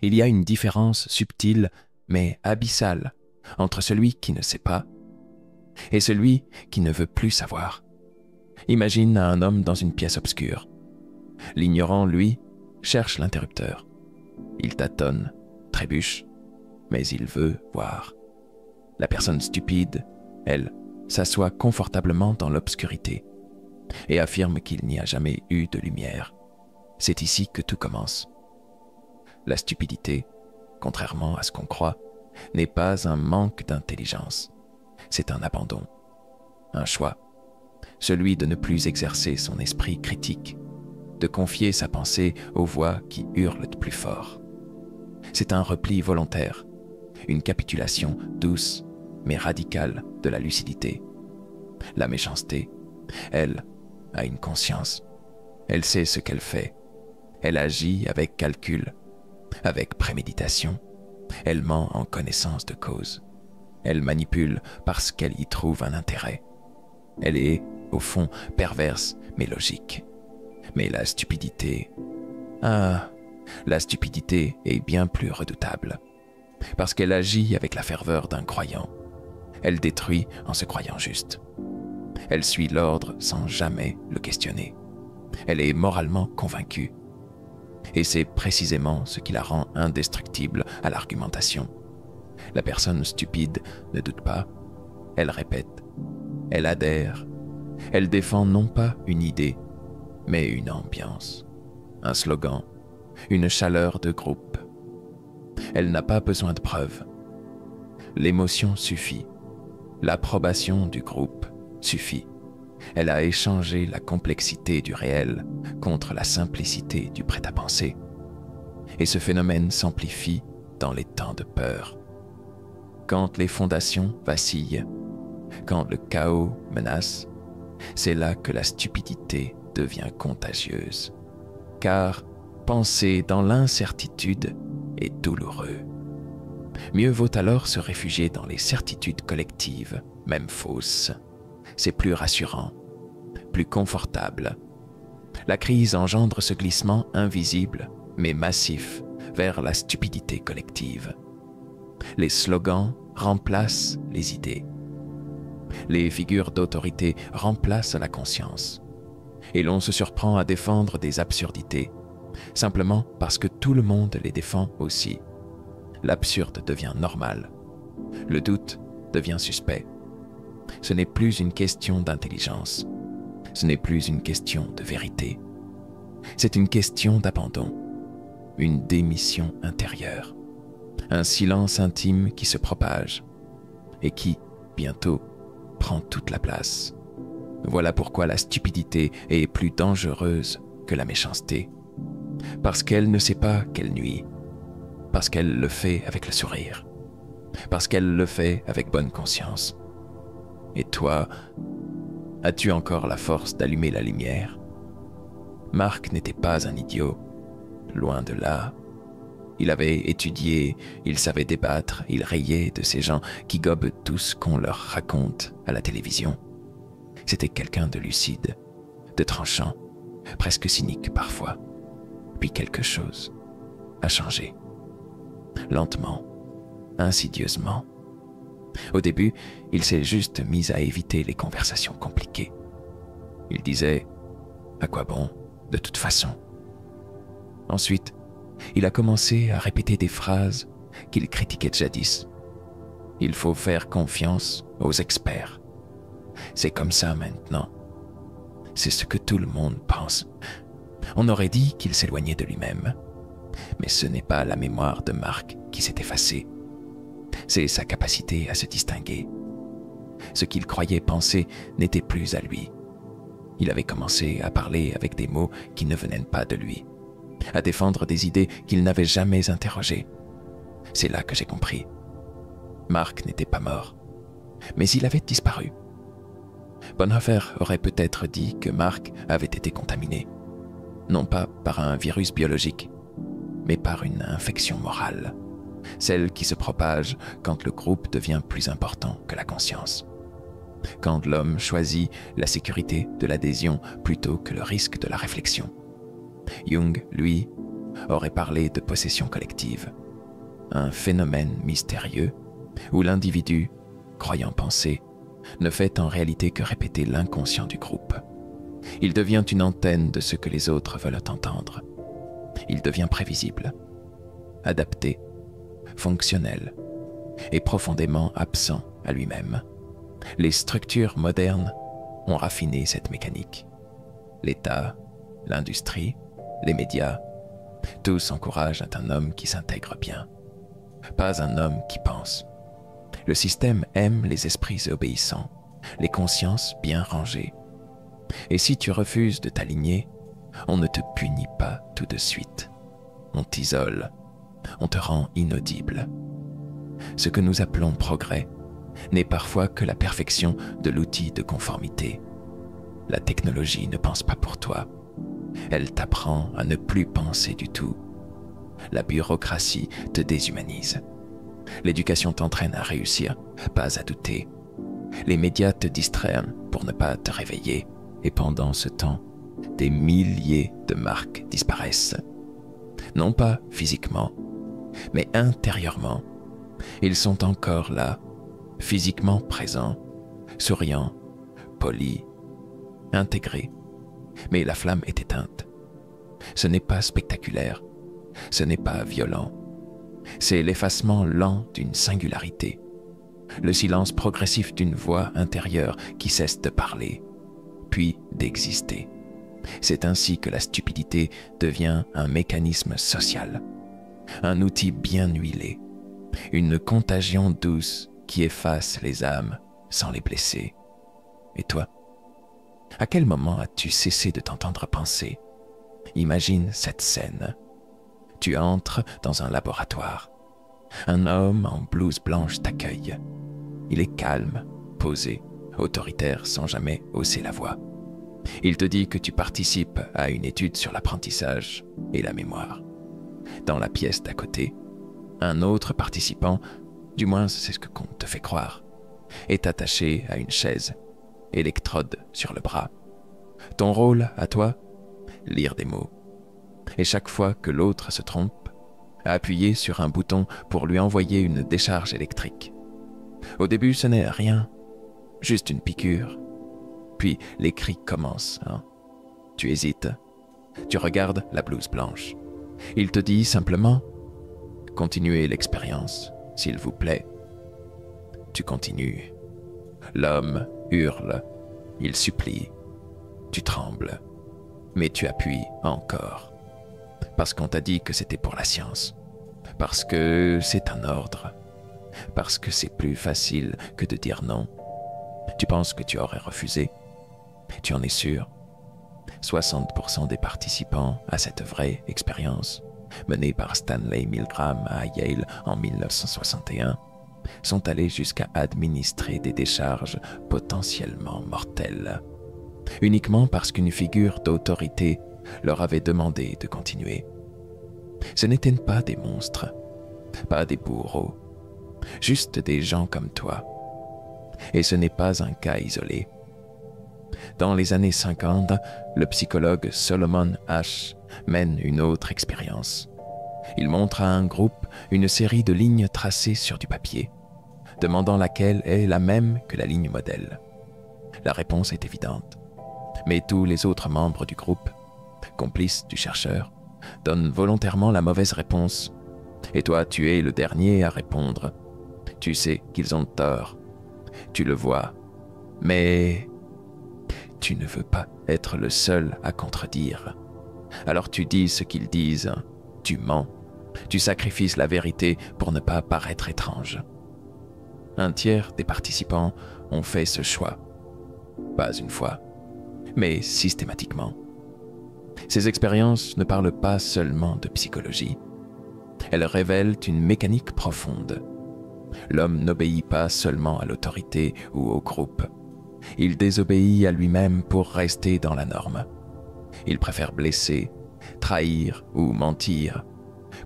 Il y a une différence subtile mais abyssale entre celui qui ne sait pas et celui qui ne veut plus savoir. Imagine un homme dans une pièce obscure. L'ignorant, lui, cherche l'interrupteur. Il tâtonne, trébuche, mais il veut voir. La personne stupide, elle, s'assoit confortablement dans l'obscurité et affirme qu'il n'y a jamais eu de lumière. C'est ici que tout commence. La stupidité, contrairement à ce qu'on croit, n'est pas un manque d'intelligence. C'est un abandon, un choix, celui de ne plus exercer son esprit critique, de confier sa pensée aux voix qui hurlent de plus fort. C'est un repli volontaire, une capitulation douce mais radicale de la lucidité. La méchanceté, elle, a une conscience. Elle sait ce qu'elle fait. Elle agit avec calcul, avec préméditation. Elle ment en connaissance de cause. Elle manipule parce qu'elle y trouve un intérêt. Elle est, au fond, perverse mais logique. Mais la stupidité... la stupidité est bien plus redoutable. Parce qu'elle agit avec la ferveur d'un croyant. Elle détruit en se croyant juste. Elle suit l'ordre sans jamais le questionner. Elle est moralement convaincue. Et c'est précisément ce qui la rend indestructible à l'argumentation. La personne stupide ne doute pas, elle répète, elle adhère, elle défend non pas une idée, mais une ambiance, un slogan, une chaleur de groupe. Elle n'a pas besoin de preuves. L'émotion suffit, l'approbation du groupe suffit. Elle a échangé la complexité du réel contre la simplicité du prêt-à-penser. Et ce phénomène s'amplifie dans les temps de peur. Quand les fondations vacillent, quand le chaos menace, c'est là que la stupidité devient contagieuse. Car penser dans l'incertitude est douloureux. Mieux vaut alors se réfugier dans les certitudes collectives, même fausses. C'est plus rassurant, plus confortable. La crise engendre ce glissement invisible, mais massif, vers la stupidité collective. Les slogans remplacent les idées. Les figures d'autorité remplacent la conscience. Et l'on se surprend à défendre des absurdités, simplement parce que tout le monde les défend aussi. L'absurde devient normal. Le doute devient suspect. Ce n'est plus une question d'intelligence. Ce n'est plus une question de vérité. C'est une question d'abandon, une démission intérieure, un silence intime qui se propage et qui, bientôt, prend toute la place. Voilà pourquoi la stupidité est plus dangereuse que la méchanceté, parce qu'elle ne sait pas qu'elle nuit, parce qu'elle le fait avec le sourire, parce qu'elle le fait avec bonne conscience. Et toi, as-tu encore la force d'allumer la lumière? Marc n'était pas un idiot, loin de là. Il avait étudié, il savait débattre, il rayait de ces gens qui gobent tout ce qu'on leur raconte à la télévision. C'était quelqu'un de lucide, de tranchant, presque cynique parfois. Puis quelque chose a changé. Lentement, insidieusement. Au début, il s'est juste mis à éviter les conversations compliquées. Il disait « À quoi bon, de toute façon ?» Ensuite, il a commencé à répéter des phrases qu'il critiquait jadis. « Il faut faire confiance aux experts. C'est comme ça maintenant. C'est ce que tout le monde pense. » On aurait dit qu'il s'éloignait de lui-même. Mais ce n'est pas la mémoire de Marc qui s'est effacée. C'est sa capacité à se distinguer. Ce qu'il croyait penser n'était plus à lui. Il avait commencé à parler avec des mots qui ne venaient pas de lui, à défendre des idées qu'il n'avait jamais interrogées. C'est là que j'ai compris. Marc n'était pas mort, mais il avait disparu. Bonhoeffer aurait peut-être dit que Marc avait été contaminé, non pas par un virus biologique, mais par une infection morale, celle qui se propage quand le groupe devient plus important que la conscience, quand l'homme choisit la sécurité de l'adhésion plutôt que le risque de la réflexion. Jung, lui, aurait parlé de possession collective, un phénomène mystérieux où l'individu, croyant penser, ne fait en réalité que répéter l'inconscient du groupe. Il devient une antenne de ce que les autres veulent entendre. Il devient prévisible, adapté, fonctionnel et profondément absent à lui-même. Les structures modernes ont raffiné cette mécanique. L'État, l'industrie, les médias, tous encouragent un homme qui s'intègre bien, pas un homme qui pense. Le système aime les esprits obéissants, les consciences bien rangées. Et si tu refuses de t'aligner, on ne te punit pas tout de suite. On t'isole, on te rend inaudible. Ce que nous appelons progrès n'est parfois que la perfection de l'outil de conformité. La technologie ne pense pas pour toi. Elle t'apprend à ne plus penser du tout. La bureaucratie te déshumanise. L'éducation t'entraîne à réussir, pas à douter. Les médias te distraient pour ne pas te réveiller. Et pendant ce temps, des milliers de marques disparaissent. Non pas physiquement, mais intérieurement. Ils sont encore là, physiquement présents, souriants, polis, intégrés. Mais la flamme est éteinte. Ce n'est pas spectaculaire, ce n'est pas violent. C'est l'effacement lent d'une singularité, le silence progressif d'une voix intérieure qui cesse de parler, puis d'exister. C'est ainsi que la stupidité devient un mécanisme social, un outil bien huilé, une contagion douce qui efface les âmes sans les blesser. Et toi, à quel moment as-tu cessé de t'entendre penser? Imagine cette scène. Tu entres dans un laboratoire. Un homme en blouse blanche t'accueille. Il est calme, posé, autoritaire sans jamais hausser la voix. Il te dit que tu participes à une étude sur l'apprentissage et la mémoire. Dans la pièce d'à côté, un autre participant, du moins c'est ce que qu'on te fait croire, est attaché à une chaise, électrode sur le bras. Ton rôle, à toi, lire des mots. Et chaque fois que l'autre se trompe, appuyer sur un bouton pour lui envoyer une décharge électrique. Au début, ce n'est rien, juste une piqûre. Puis les cris commencent. Tu hésites. Tu regardes la blouse blanche. Il te dit simplement « Continuez l'expérience, s'il vous plaît ». Tu continues. L'homme hurle. Il supplie. Tu trembles. Mais tu appuies encore. Parce qu'on t'a dit que c'était pour la science. Parce que c'est un ordre. Parce que c'est plus facile que de dire non. Tu penses que tu aurais refusé. Tu en es sûr. 60% des participants à cette vraie expérience, menée par Stanley Milgram à Yale en 1961, sont allés jusqu'à administrer des décharges potentiellement mortelles, uniquement parce qu'une figure d'autorité leur avait demandé de continuer. Ce n'étaient pas des monstres, pas des bourreaux, juste des gens comme toi. Et ce n'est pas un cas isolé. Dans les années 50, le psychologue Solomon Asch mène une autre expérience. Il montre à un groupe une série de lignes tracées sur du papier, demandant laquelle est la même que la ligne modèle. La réponse est évidente, mais tous les autres membres du groupe, complices du chercheur, donnent volontairement la mauvaise réponse. Et toi, tu es le dernier à répondre. Tu sais qu'ils ont tort. Tu le vois, mais tu ne veux pas être le seul à contredire. Alors tu dis ce qu'ils disent, tu mens, tu sacrifies la vérité pour ne pas paraître étrange. Un tiers des participants ont fait ce choix. Pas une fois, mais systématiquement. Ces expériences ne parlent pas seulement de psychologie. Elles révèlent une mécanique profonde. L'homme n'obéit pas seulement à l'autorité ou au groupe. Il désobéit à lui-même pour rester dans la norme. Il préfère blesser, trahir ou mentir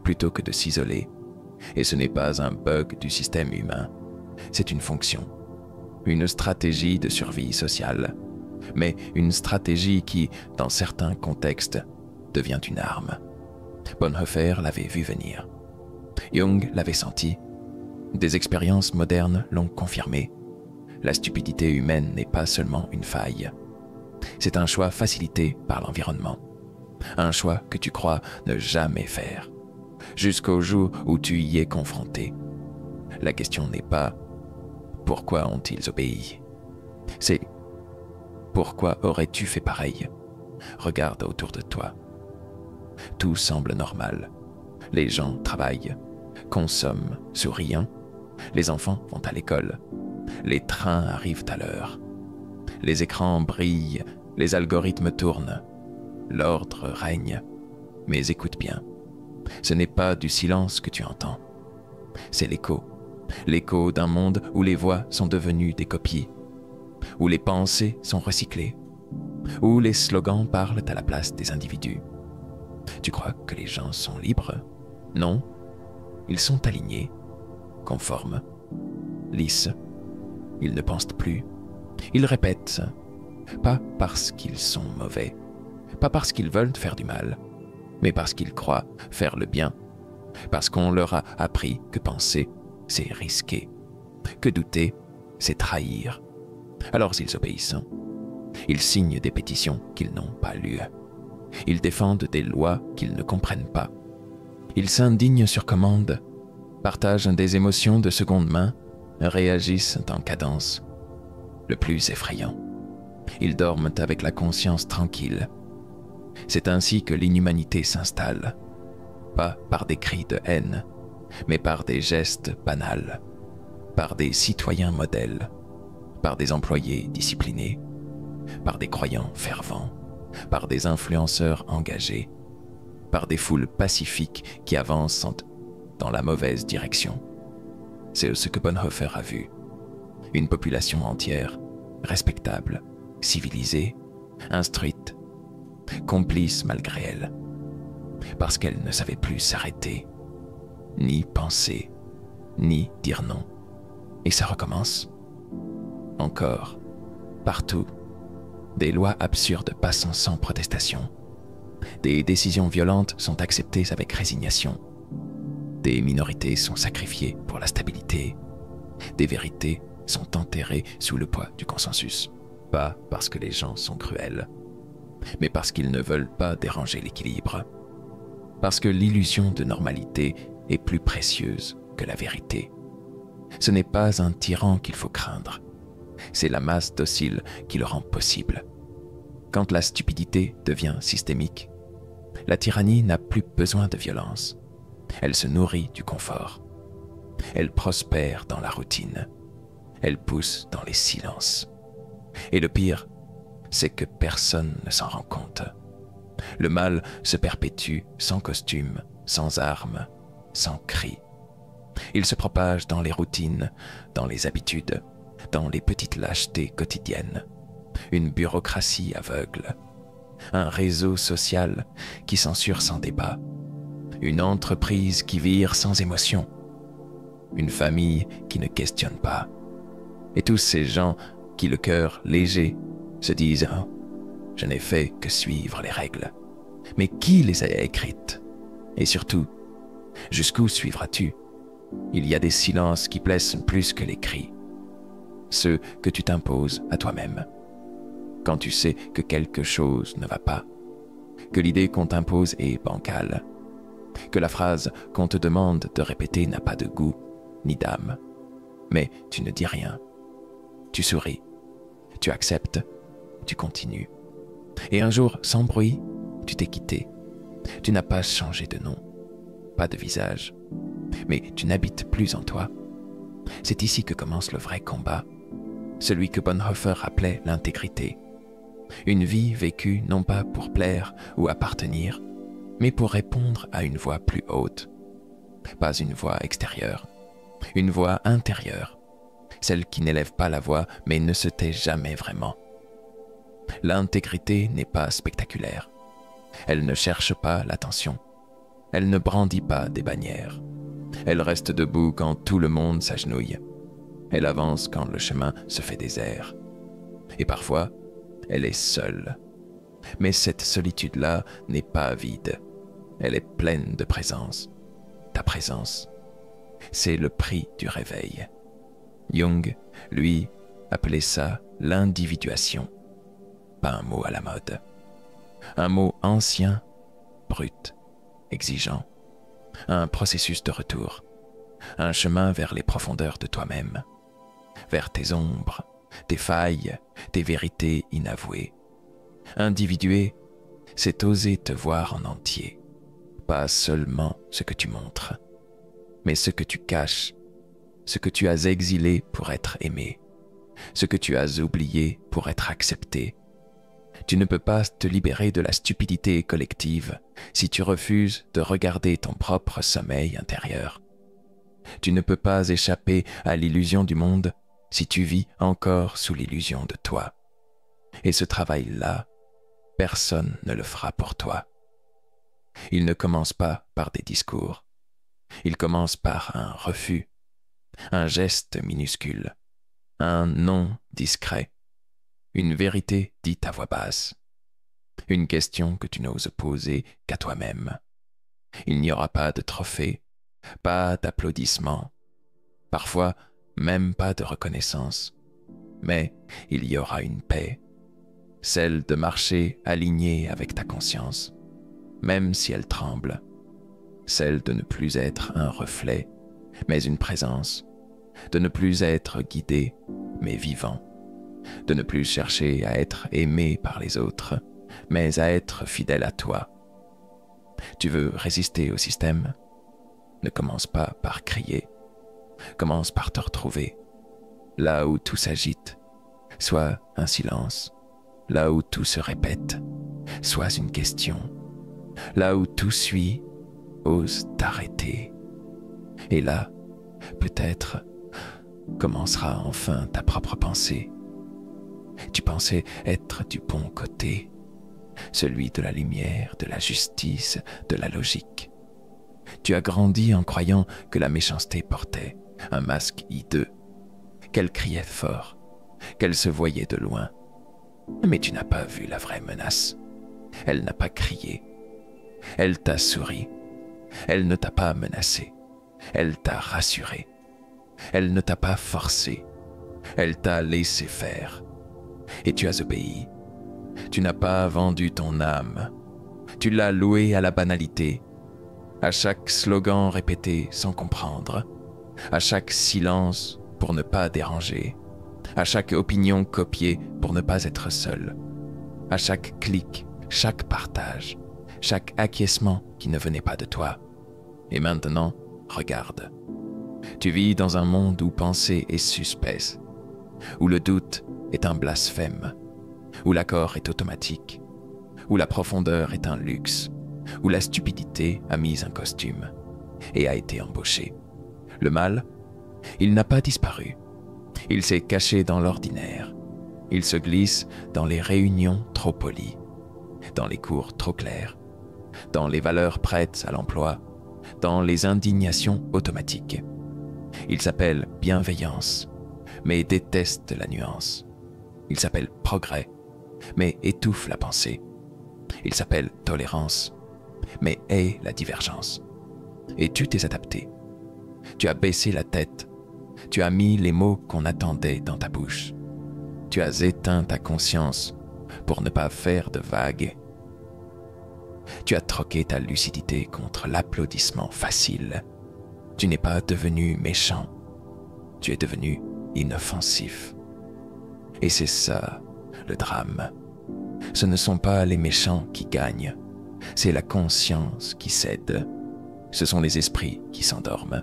plutôt que de s'isoler. Et ce n'est pas un bug du système humain, c'est une fonction, une stratégie de survie sociale, mais une stratégie qui, dans certains contextes, devient une arme. Bonhoeffer l'avait vu venir. Jung l'avait senti. Des expériences modernes l'ont confirmé. La stupidité humaine n'est pas seulement une faille. C'est un choix facilité par l'environnement. Un choix que tu crois ne jamais faire, jusqu'au jour où tu y es confronté. La question n'est pas « Pourquoi ont-ils obéi ?» C'est « Pourquoi aurais-tu fait pareil ?» Regarde autour de toi. Tout semble normal. Les gens travaillent, consomment, souriant. Les enfants vont à l'école. Les trains arrivent à l'heure. Les écrans brillent, les algorithmes tournent. L'ordre règne. Mais écoute bien, ce n'est pas du silence que tu entends. C'est l'écho d'un monde où les voix sont devenues des copies, où les pensées sont recyclées, où les slogans parlent à la place des individus. Tu crois que les gens sont libres? Non, ils sont alignés, conformes, lisses. Ils ne pensent plus. Ils répètent, pas parce qu'ils sont mauvais, pas parce qu'ils veulent faire du mal, mais parce qu'ils croient faire le bien, parce qu'on leur a appris que penser, c'est risquer, que douter, c'est trahir. Alors ils obéissent. Ils signent des pétitions qu'ils n'ont pas lues. Ils défendent des lois qu'ils ne comprennent pas. Ils s'indignent sur commande, partagent des émotions de seconde main, réagissent en cadence. Le plus effrayant, ils dorment avec la conscience tranquille. C'est ainsi que l'inhumanité s'installe, pas par des cris de haine, mais par des gestes banals, par des citoyens modèles, par des employés disciplinés, par des croyants fervents, par des influenceurs engagés, par des foules pacifiques qui avancent dans la mauvaise direction. C'est ce que Bonhoeffer a vu. Une population entière, respectable, civilisée, instruite, complice malgré elle, parce qu'elle ne savait plus s'arrêter, ni penser, ni dire non. Et ça recommence. Encore, partout, des lois absurdes passent sans protestation. Des décisions violentes sont acceptées avec résignation. Des minorités sont sacrifiées pour la stabilité. Des vérités sont enterrées sous le poids du consensus. Pas parce que les gens sont cruels, mais parce qu'ils ne veulent pas déranger l'équilibre. Parce que l'illusion de normalité est plus précieuse que la vérité. Ce n'est pas un tyran qu'il faut craindre, c'est la masse docile qui le rend possible. Quand la stupidité devient systémique, la tyrannie n'a plus besoin de violence. Elle se nourrit du confort. Elle prospère dans la routine. Elle pousse dans les silences. Et le pire, c'est que personne ne s'en rend compte. Le mal se perpétue sans costume, sans armes, sans cris. Il se propage dans les routines, dans les habitudes, dans les petites lâchetés quotidiennes. Une bureaucratie aveugle, un réseau social qui censure sans débat, une entreprise qui vire sans émotion, une famille qui ne questionne pas. Et tous ces gens qui, le cœur léger, se disent « Oh, je n'ai fait que suivre les règles. » Mais qui les a écrites? Et surtout, jusqu'où suivras-tu? Il y a des silences qui blessent plus que les cris. Ceux que tu t'imposes à toi-même. Quand tu sais que quelque chose ne va pas, que l'idée qu'on t'impose est bancale, que la phrase qu'on te demande de répéter n'a pas de goût ni d'âme, mais tu ne dis rien. Tu souris, tu acceptes, tu continues. Et un jour, sans bruit, tu t'es quitté. Tu n'as pas changé de nom, pas de visage, mais tu n'habites plus en toi. C'est ici que commence le vrai combat, celui que Bonhoeffer appelait l'intégrité. Une vie vécue non pas pour plaire ou appartenir, mais pour répondre à une voix plus haute. Pas une voix extérieure, une voix intérieure, celle qui n'élève pas la voix mais ne se tait jamais vraiment. L'intégrité n'est pas spectaculaire. Elle ne cherche pas l'attention. Elle ne brandit pas des bannières. Elle reste debout quand tout le monde s'agenouille. Elle avance quand le chemin se fait désert. Et parfois, elle est seule. Mais cette solitude-là n'est pas vide. Elle est pleine de présence. Ta présence, c'est le prix du réveil. Jung, lui, appelait ça l'individuation. Pas un mot à la mode. Un mot ancien, brut, exigeant. Un processus de retour. Un chemin vers les profondeurs de toi-même. Vers tes ombres, tes failles, tes vérités inavouées. Individuer, c'est oser te voir en entier. Pas seulement ce que tu montres, mais ce que tu caches, ce que tu as exilé pour être aimé, ce que tu as oublié pour être accepté. Tu ne peux pas te libérer de la stupidité collective si tu refuses de regarder ton propre sommeil intérieur. Tu ne peux pas échapper à l'illusion du monde si tu vis encore sous l'illusion de toi. Et ce travail-là, personne ne le fera pour toi. Il ne commence pas par des discours. Il commence par un refus, un geste minuscule, un non discret, une vérité dite à voix basse, une question que tu n'oses poser qu'à toi-même. Il n'y aura pas de trophée, pas d'applaudissements, parfois même pas de reconnaissance, mais il y aura une paix, celle de marcher aligné avec ta conscience, même si elle tremble, celle de ne plus être un reflet, mais une présence, de ne plus être guidé, mais vivant, de ne plus chercher à être aimé par les autres, mais à être fidèle à toi. Tu veux résister au système? Ne commence pas par crier, commence par te retrouver, là où tout s'agite, soit un silence, là où tout se répète, soit une question, là où tout suit, ose t'arrêter. Et là, peut-être, commencera enfin ta propre pensée. Tu pensais être du bon côté, celui de la lumière, de la justice, de la logique. Tu as grandi en croyant que la méchanceté portait un masque hideux, qu'elle criait fort, qu'elle se voyait de loin. Mais tu n'as pas vu la vraie menace. Elle n'a pas crié. Elle t'a souri. Elle ne t'a pas menacé. Elle t'a rassuré. Elle ne t'a pas forcé. Elle t'a laissé faire. Et tu as obéi. Tu n'as pas vendu ton âme. Tu l'as louée à la banalité, à chaque slogan répété sans comprendre, à chaque silence pour ne pas déranger, à chaque opinion copiée pour ne pas être seul, à chaque clic, chaque partage, chaque acquiescement qui ne venait pas de toi. Et maintenant, regarde. Tu vis dans un monde où penser est suspect, où le doute est un blasphème, où l'accord est automatique, où la profondeur est un luxe, où la stupidité a mis un costume et a été embauchée. Le mal, il n'a pas disparu. Il s'est caché dans l'ordinaire. Il se glisse dans les réunions trop polies, dans les cours trop clairs, dans les valeurs prêtes à l'emploi, dans les indignations automatiques. Il s'appelle bienveillance, mais déteste la nuance. Il s'appelle progrès, mais étouffe la pensée. Il s'appelle tolérance, mais hait la divergence. Et tu t'es adapté. Tu as baissé la tête. Tu as mis les mots qu'on attendait dans ta bouche. Tu as éteint ta conscience pour ne pas faire de vagues. Tu as troqué ta lucidité contre l'applaudissement facile. Tu n'es pas devenu méchant. Tu es devenu inoffensif. Et c'est ça, le drame. Ce ne sont pas les méchants qui gagnent. C'est la conscience qui cède. Ce sont les esprits qui s'endorment.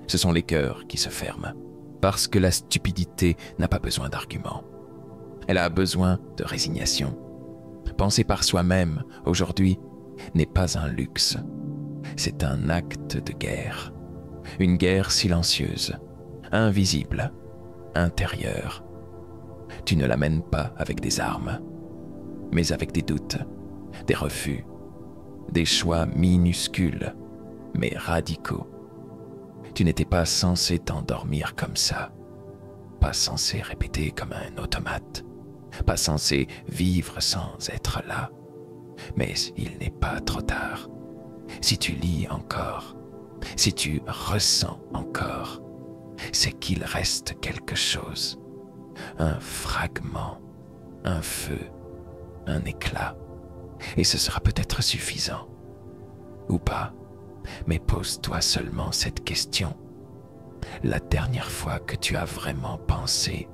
Ce sont les cœurs qui se ferment. Parce que la stupidité n'a pas besoin d'arguments. Elle a besoin de résignation. Penser par soi-même, aujourd'hui, n'est pas un luxe. C'est un acte de guerre. Une guerre silencieuse, invisible, intérieure. Tu ne la mènes pas avec des armes, mais avec des doutes, des refus, des choix minuscules, mais radicaux. Tu n'étais pas censé t'endormir comme ça, pas censé répéter comme un automate, pas censé vivre sans être là. Mais il n'est pas trop tard. Si tu lis encore, si tu ressens encore, c'est qu'il reste quelque chose, un fragment, un feu, un éclat, et ce sera peut-être suffisant. Ou pas, mais pose-toi seulement cette question. La dernière fois que tu as vraiment pensé